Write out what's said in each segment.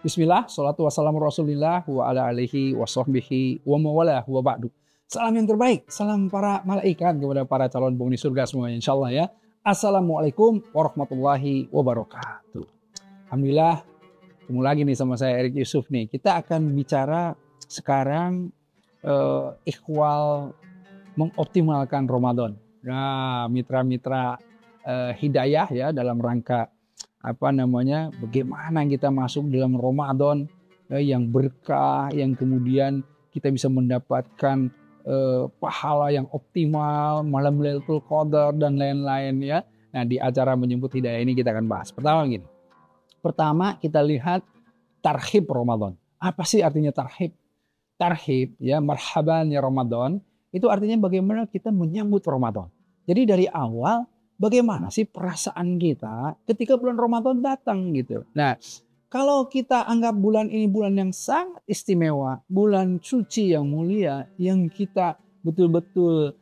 Bismillah, salatu wassalamu rasulillah wa ala alihi wa sahbihi wa mawalah wa ba'du. Salam yang terbaik, salam para malaikat kepada para calon penghuni surga semuanya insyaallah ya. Assalamualaikum warahmatullahi wabarakatuh. Alhamdulillah, ketemu lagi nih sama saya Erik Yusuf nih. Kita akan bicara sekarang ikhwal mengoptimalkan Ramadan. Nah, mitra-mitra hidayah ya dalam rangka bagaimana kita masuk dalam Ramadan yang berkah, yang kemudian kita bisa mendapatkan pahala yang optimal, malam Lailatul Qadar dan lain-lain ya. Nah, di acara Menyambut Hidayah ini kita akan bahas. Pertama kita lihat tarhib Ramadan. Apa sih artinya tarhib? Tarhib ya, marhaban ya Ramadan, itu artinya bagaimana kita menyambut Ramadan. Jadi dari awal bagaimana sih perasaan kita ketika bulan Ramadan datang gitu. Nah, kalau kita anggap bulan ini bulan yang sangat istimewa, bulan suci yang mulia, yang kita betul-betul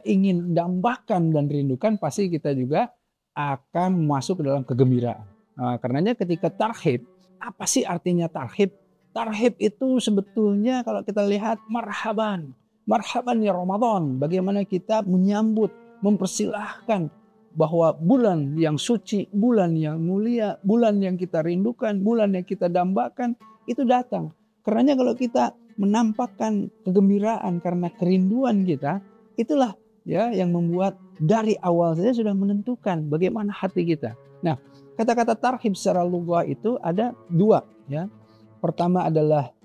ingin dambakan dan rindukan, pasti kita juga akan masuk ke dalam kegembiraan. Nah, karenanya ketika tarhib, apa sih artinya tarhib? Tarhib itu sebetulnya kalau kita lihat marhaban. Marhaban ya Ramadan. Bagaimana kita menyambut, mempersilahkan bahwa bulan yang suci, bulan yang mulia, bulan yang kita rindukan, bulan yang kita dambakan itu datang. Karenanya kalau kita menampakkan kegembiraan karena kerinduan kita, itulah ya yang membuat dari awal saja sudah menentukan bagaimana hati kita. Nah, kata-kata tarhib secara lughah itu ada dua ya. Pertama adalah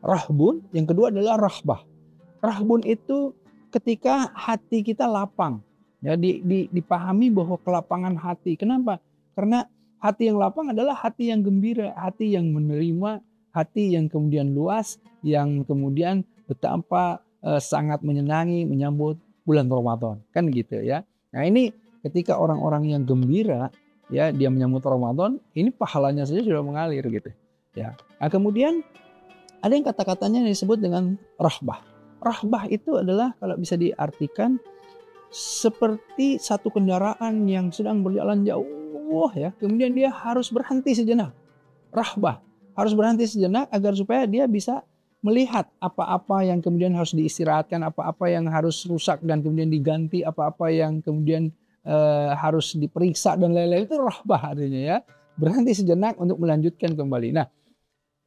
rahbun, yang kedua adalah rahbah. Rahbun itu ketika hati kita lapang. Ya, dipahami bahwa kelapangan hati. Kenapa? Karena hati yang lapang adalah hati yang gembira, hati yang menerima, hati yang kemudian luas, yang kemudian betapa sangat menyenangi menyambut bulan Ramadan. Kan gitu ya. Nah, ini ketika orang-orang yang gembira, ya dia menyambut Ramadan, ini pahalanya saja sudah mengalir gitu. Ya. Nah, kemudian ada yang kata-katanya disebut dengan rahbah. Rahbah itu adalah kalau bisa diartikan seperti satu kendaraan yang sedang berjalan jauh ya, kemudian dia harus berhenti sejenak. Rahbah, harus berhenti sejenak agar supaya dia bisa melihat apa-apa yang kemudian harus diistirahatkan, apa-apa yang harus rusak dan kemudian diganti, apa-apa yang kemudian harus diperiksa dan lain-lain. Itu rahbah artinya ya, berhenti sejenak untuk melanjutkan kembali. Nah,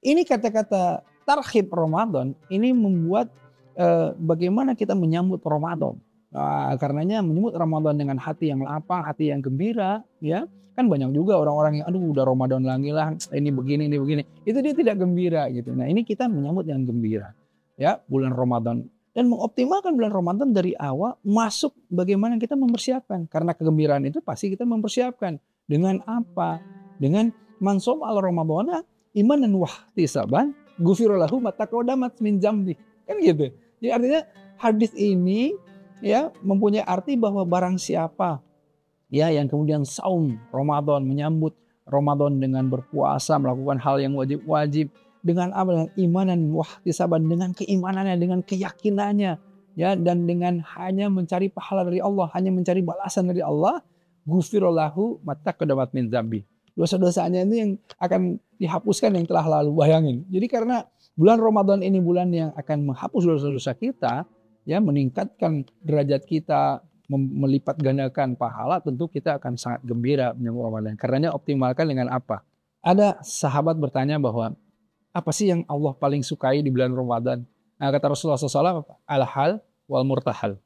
ini kata-kata tarhib Ramadan ini membuat bagaimana kita menyambut Ramadan. Nah, karenanya menyambut Ramadan dengan hati yang lapang, hati yang gembira, ya kan banyak juga orang-orang yang aduh udah Ramadan lagi lah, ini begini, itu dia tidak gembira gitu. Nah, ini kita menyambut yang gembira, ya bulan Ramadan dan mengoptimalkan bulan Ramadan dari awal masuk. Bagaimana kita mempersiapkan? Karena kegembiraan itu pasti kita mempersiapkan dengan apa? Dengan mansom al Ramadana imanan wahtisaban ghufira lahu ma taqaddamat min dzambi. Kan gitu. Jadi artinya hadis ini ya mempunyai arti bahwa barang siapa ya yang kemudian saum Ramadan, menyambut Ramadan dengan berpuasa, melakukan hal yang wajib-wajib dengan apa? Dengan imanan wahtisaban, dengan keimanannya, dengan keyakinannya ya, dan dengan hanya mencari pahala dari Allah, hanya mencari balasan dari Allah, ghufira lahu ma taqaddamat min dzambi. Dosa-dosanya itu yang akan dihapuskan yang telah lalu. Bayangin. Jadi karena bulan Ramadan ini bulan yang akan menghapus dosa-dosa kita, ya meningkatkan derajat kita, melipat gandakan pahala, tentu kita akan sangat gembira menyambut Ramadan. Karenanya optimalkan dengan apa? Ada sahabat bertanya bahwa apa sih yang Allah paling sukai di bulan Ramadan? Nah, kata Rasulullah SAW, al-hal wal murtahal.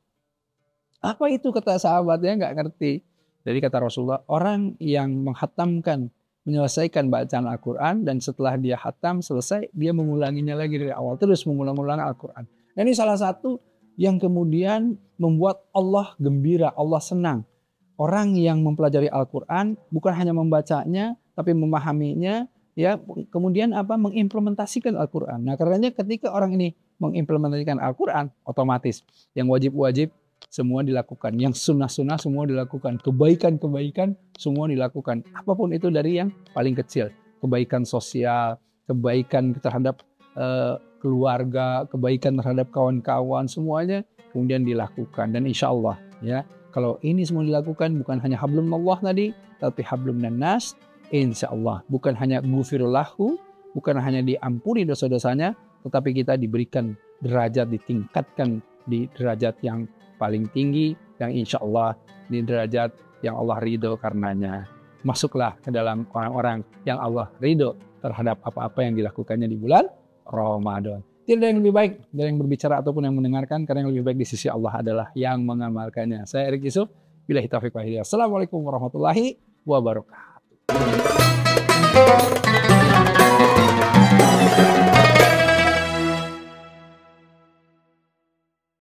Apa itu kata sahabatnya? Nggak ngerti. Jadi kata Rasulullah, orang yang menghatamkan, menyelesaikan bacaan Al-Quran, dan setelah dia hatam selesai, dia mengulanginya lagi dari awal, terus mengulang-ulang Al-Quran. Dan ini salah satu yang kemudian membuat Allah gembira, Allah senang. Orang yang mempelajari Al-Quran bukan hanya membacanya, tapi memahaminya, ya kemudian mengimplementasikan Al-Quran. Nah, karenanya ketika orang ini mengimplementasikan Al-Quran, otomatis yang wajib-wajib semua dilakukan, yang sunnah-sunnah semua dilakukan, kebaikan-kebaikan semua dilakukan, apapun itu dari yang paling kecil, kebaikan sosial, kebaikan terhadap keluarga, kebaikan terhadap kawan-kawan, semuanya kemudian dilakukan. Dan insya Allah ya, kalau ini semua dilakukan bukan hanya hablum Allah tadi, tapi hablum nas, insya Allah bukan hanya ghufirullahu, bukan hanya diampuni dosa-dosanya, tetapi kita diberikan derajat, ditingkatkan di derajat yang paling tinggi, yang insya Allah di derajat yang Allah ridho karenanya. Masuklah ke dalam orang-orang yang Allah ridho terhadap apa-apa yang dilakukannya di bulan Ramadan. Tidak ada yang lebih baik dari yang berbicara ataupun yang mendengarkan, karena yang lebih baik di sisi Allah adalah yang mengamalkannya. Saya Erik Yusuf, billahi taufiq wal hidayah. Assalamualaikum warahmatullahi wabarakatuh.